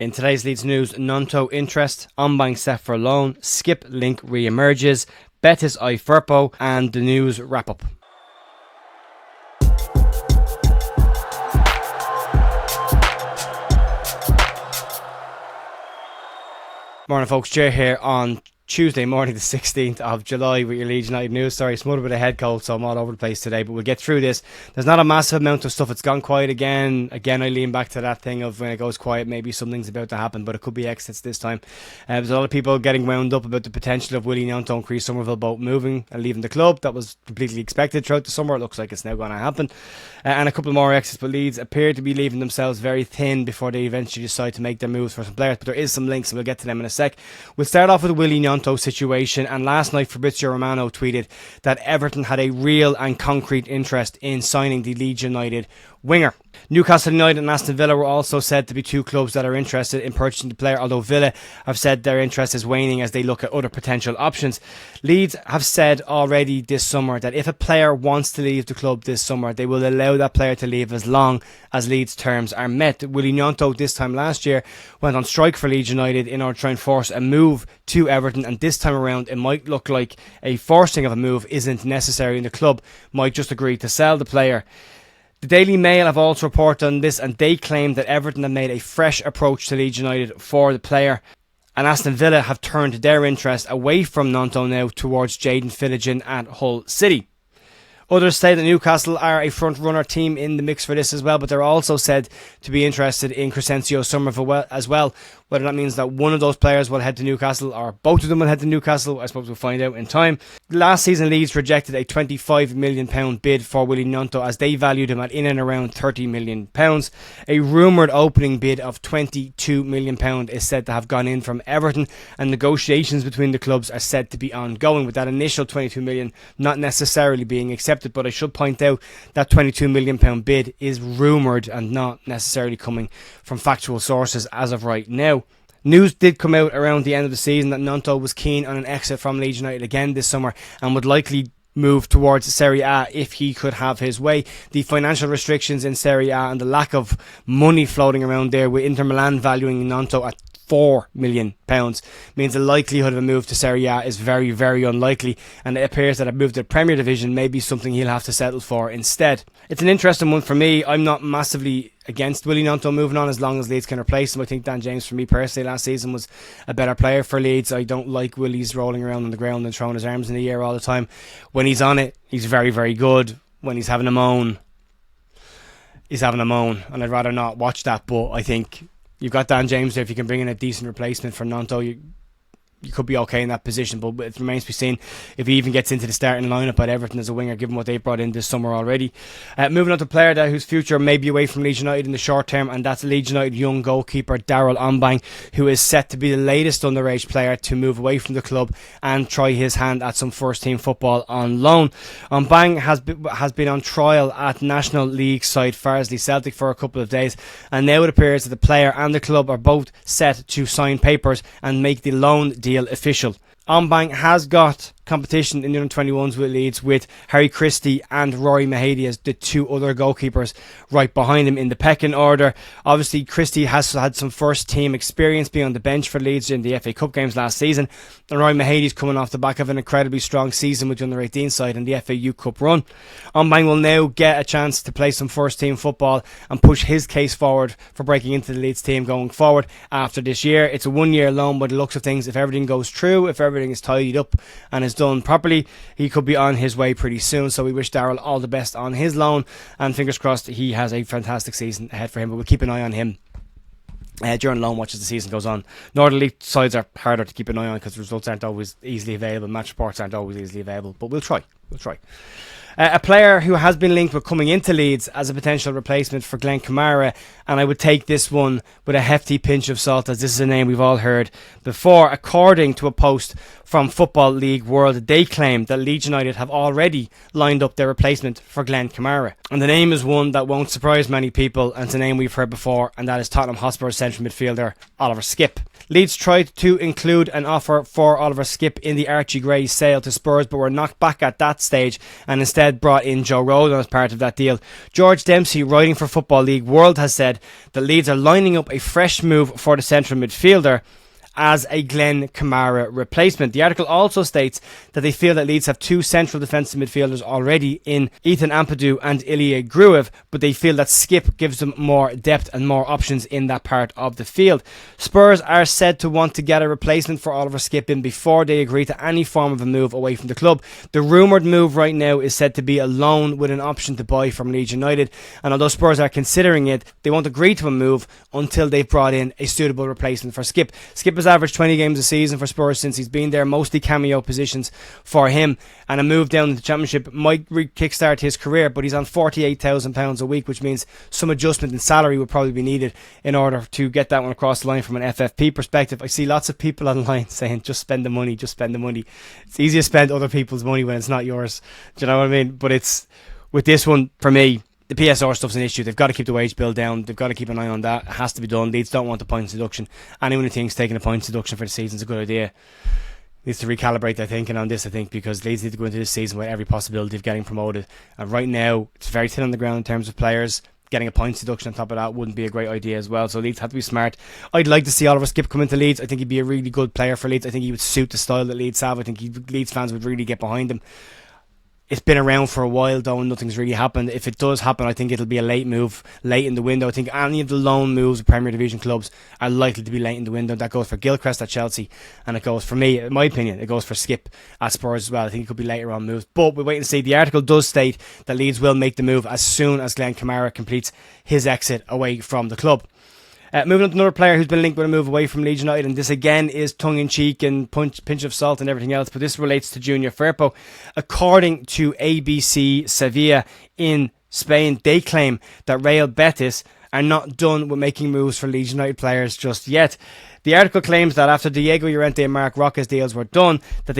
In today's Leeds news, Gnonto interest, Ombang set for loan, Skipp link re-emerges, Betis Eye Firpo, and the news wrap-up. Morning folks, Jay here on Tuesday morning the 16th of July with your Leeds United news. Sorry, smothered with a head cold, so I'm all over the place today, but we'll get through this. There's not a massive amount of stuff. It's gone quiet again. I lean back to that thing of when it goes quiet, maybe something's about to happen, but it could be exits this time. There's a lot of people getting wound up about the potential of Willie Gnonto and Chris Somerville both moving and leaving the club. That was completely expected throughout the summer. It looks like it's now going to happen. And a couple more exits, but Leeds appear to be leaving themselves very thin before they eventually decide to make their moves for some players, but there is some links and we'll get to them in a sec. We'll start off with the Willie Gnonto situation, and last night Fabrizio Romano tweeted that Everton had a real and concrete interest in signing the Leeds United winger. Newcastle United and Aston Villa were also said to be two clubs that are interested in purchasing the player, although Villa have said their interest is waning as they look at other potential options. Leeds have said already this summer that if a player wants to leave the club this summer, they will allow that player to leave as long as Leeds' terms are met. Willie Gnonto this time last year went on strike for Leeds United in order to try and force a move to Everton, and this time around it might look like a forcing of a move isn't necessary and the club might just agree to sell the player. The Daily Mail have also reported on this, and they claim that Everton have made a fresh approach to Leeds United for the player, and Aston Villa have turned their interest away from Gnonto now towards Jadon Philogene at Hull City. Others say that Newcastle are a front-runner team in the mix for this as well, but they're also said to be interested in Crescencio Somerville as well. Whether that means that one of those players will head to Newcastle or both of them will head to Newcastle, I suppose we'll find out in time. Last season, Leeds rejected a £25 million bid for Willie Gnonto as they valued him at in and around £30 million. A rumoured opening bid of £22 million is said to have gone in from Everton, and negotiations between the clubs are said to be ongoing, with that initial £22 million not necessarily being accepted. But I should point out that £22 million bid is rumoured and not necessarily coming from factual sources as of right now. News did come out around the end of the season that Gnonto was keen on an exit from Leeds United again this summer and would likely move towards Serie A if he could have his way. The financial restrictions in Serie A and the lack of money floating around there, with Inter Milan valuing Gnonto at £4 million means the likelihood of a move to Serie A is very, very unlikely, and it appears that a move to the Premier Division may be something he'll have to settle for instead. It's an interesting one for me. I'm not massively against Willie Gnonto moving on as long as Leeds can replace him. I think Dan James, for me personally, last season was a better player for Leeds. I don't like Willie's rolling around on the ground and throwing his arms in the air all the time. When he's on it, he's very, very good. When he's having a moan, he's having a moan, and I'd rather not watch that. But I think you've got Dan James there. If you can bring in a decent replacement for Gnonto, you could be okay in that position, but it remains to be seen if he even gets into the starting lineup at Everton as a winger, given what they've brought in this summer already. Moving on to a player there whose future may be away from Leeds United in the short term, and that's Leeds United young goalkeeper Daryl Ombang, who is set to be the latest underage player to move away from the club and try his hand at some first team football on loan. Ombang has been on trial at National League side Farsley Celtic for a couple of days, and now it appears that the player and the club are both set to sign papers and make the loan deal official. Ombang has got competition in the under-21s with Leeds, with Harry Christie and Rory Mahady as the two other goalkeepers right behind him in the pecking order. Obviously, Christie has had some first team experience being on the bench for Leeds in the FA Cup games last season, and Rory Mahady's coming off the back of an incredibly strong season with the under-18 side and the FAU Cup run. Ombang will now get a chance to play some first team football and push his case forward for breaking into the Leeds team going forward after this year. It's a 1 year loan by the looks of things. If everything goes through, if everything is tidied up and is done properly, he could be on his way pretty soon. So we wish Daryl all the best on his loan, and fingers crossed he has a fantastic season ahead for him, but we'll keep an eye on him during loan watch as the season goes on. Northern League sides are harder to keep an eye on because results aren't always easily available, match reports aren't always easily available, but we'll try. A player who has been linked with coming into Leeds as a potential replacement for Glenn Kamara, and I would take this one with a hefty pinch of salt as this is a name we've all heard before. According to a post from Football League World, they claim that Leeds United have already lined up their replacement for Glenn Kamara, and the name is one that won't surprise many people, and it's a name we've heard before, and that is Tottenham Hotspur central midfielder Oliver Skipp. Leeds tried to include an offer for Oliver Skipp in the Archie Gray sale to Spurs, but were knocked back at that that stage and instead brought in Joe Rodon as part of that deal. George Dempsey, writing for Football League World, has said that Leeds are lining up a fresh move for the central midfielder as a Glenn Kamara replacement. The article also states that they feel that Leeds have two central defensive midfielders already in Ethan Ampadu and Ilya Gruev, but they feel that Skipp gives them more depth and more options in that part of the field. Spurs are said to want to get a replacement for Oliver Skipp in before they agree to any form of a move away from the club. The rumoured move right now is said to be a loan with an option to buy from Leeds United, and although Spurs are considering it, they won't agree to a move until they've brought in a suitable replacement for Skipp. Skipp has averaged 20 games a season for Spurs since he's been there, mostly cameo positions for him, and a move down in the Championship might kickstart his career, but he's on £48,000 a week, which means some adjustment in salary would probably be needed in order to get that one across the line from an FFP perspective. I see lots of people online saying just spend the money, just spend the money. It's easy to spend other people's money when it's not yours, do you know what I mean? But it's, with this one, for me, the PSR stuff's an issue. They've got to keep the wage bill down. They've got to keep an eye on that. It has to be done. Leeds don't want the points deduction. Anyone who thinks taking a points deduction for the season is a good idea needs to recalibrate their thinking on this, I think, because Leeds need to go into this season with every possibility of getting promoted. And right now, it's very thin on the ground in terms of players. Getting a points deduction on top of that wouldn't be a great idea as well. So Leeds have to be smart. I'd like to see Oliver Skipp come into Leeds. I think he'd be a really good player for Leeds. I think he would suit the style that Leeds have. I think Leeds fans would really get behind him. It's been around for a while though and nothing's really happened. If it does happen, I think it'll be a late move, late in the window. I think any of the loan moves of Premier Division clubs are likely to be late in the window. That goes for Gilchrist at Chelsea, and it goes, for me, in my opinion, it goes for Skipp at Spurs as well. I think it could be later on moves, but we'll wait and see. The article does state that Leeds will make the move as soon as Glenn Kamara completes his exit away from the club. Moving on to another player who's been linked with a move away from Leeds United, and this again is tongue-in-cheek and pinch of salt and everything else, but this relates to Junior Firpo. According to ABC Sevilla in Spain, they claim that Real Betis are not done with making moves for Leeds United players just yet. The article claims that after Diego Llorente and Marc Roca's deals were done, that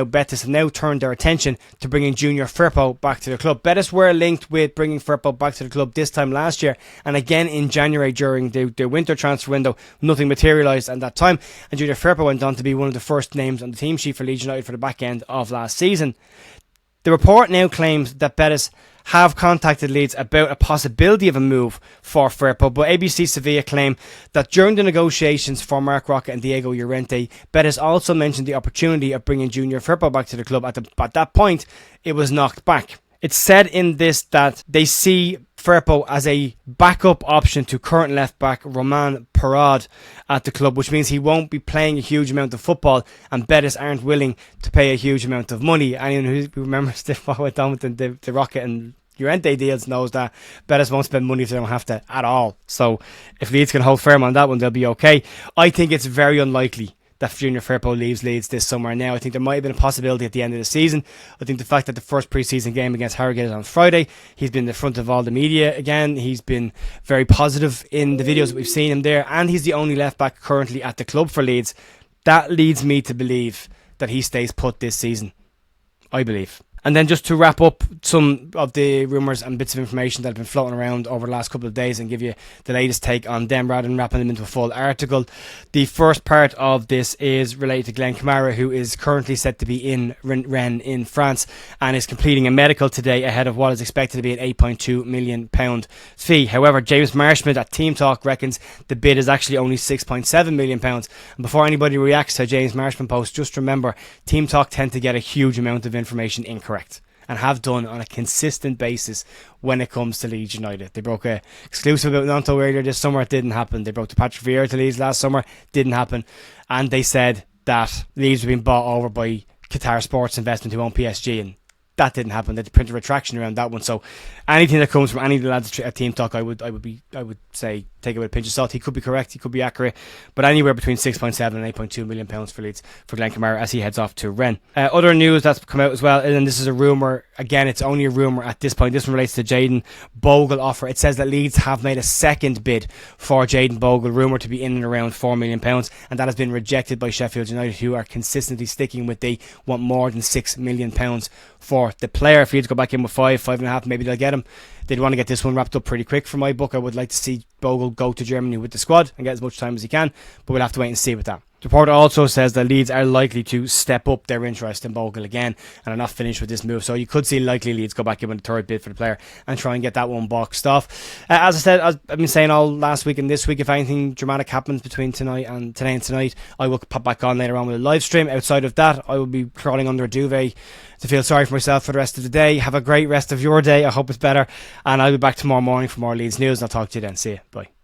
Betis have now turned their attention to bringing Junior Firpo back to the club. Betis were linked with bringing Firpo back to the club this time last year, and again in January during the winter transfer window. Nothing materialised at that time, and Junior Firpo went on to be one of the first names on the team sheet for Leeds United for the back end of last season. The report now claims that Betis have contacted Leeds about a possibility of a move for Firpo, but ABC Sevilla claim that during the negotiations for Marc Roca and Diego Llorente, Betis also mentioned the opportunity of bringing Junior Firpo back to the club. At that point, it was knocked back. It's said in this that they see Firpo as a backup option to current left back Roman Parad at the club, which means he won't be playing a huge amount of football, and Betis aren't willing to pay a huge amount of money. Anyone who remembers what went on with the Rocket and Llorente deals knows that Betis won't spend money if they don't have to at all. So if Leeds can hold firm on that one, they'll be okay. I think it's very unlikely that Junior Firpo leaves Leeds this summer now. I think there might have been a possibility at the end of the season. I think the fact that the first pre-season game against Harrogate is on Friday, he's been in the front of all the media again. He's been very positive in the videos that we've seen him there, and he's the only left back currently at the club for Leeds. That leads me to believe that he stays put this season, I believe. And then just to wrap up some of the rumours and bits of information that have been floating around over the last couple of days and give you the latest take on them rather than wrapping them into a full article. The first part of this is related to Glenn Kamara, who is currently set to be in Rennes in France and is completing a medical today ahead of what is expected to be an £8.2 million fee. However, James Marshman at Team Talk reckons the bid is actually only £6.7 million. And before anybody reacts to a James Marshman post, just remember, Team Talk tend to get a huge amount of information incorrect, and have done on a consistent basis when it comes to Leeds United. They broke a exclusive about Gnonto earlier this summer, it didn't happen. They broke the Patrick Vieira to Leeds last summer, didn't happen. And they said that Leeds were being bought over by Qatar Sports Investment, who own PSG, and that didn't happen. They had to print a retraction around that one. So anything that comes from any of the lads at Team Talk, I would say take it with a pinch of salt. He could be correct, he could be accurate, but anywhere between 6.7 and 8.2 million pounds for Leeds for Glenn Kamara as he heads off to Rennes. Other news that's come out as well, and this is a rumour. Again, it's only a rumour at this point. This one relates to Jayden Bogle offer. It says that Leeds have made a second bid for Jayden Bogle, rumoured to be in and around £4 million, and that has been rejected by Sheffield United, who are consistently sticking with they want more than £6 million for the player. If Leeds go back in with 5.5, maybe they'll get him. They'd want to get this one wrapped up pretty quick for my book. I would like to see Bogle go to Germany with the squad and get as much time as he can, but we'll have to wait and see with that. The report also says that Leeds are likely to step up their interest in Bogle again and are not finished with this move. So you could see likely Leeds go back in with a third bid for the player and try and get that one boxed off. As I said, I've been saying all last week and this week, if anything dramatic happens between today and tonight, I will pop back on later on with a live stream. Outside of that, I will be crawling under a duvet to feel sorry for myself for the rest of the day. Have a great rest of your day. I hope it's better. And I'll be back tomorrow morning for more Leeds news. And I'll talk to you then. See you. Bye.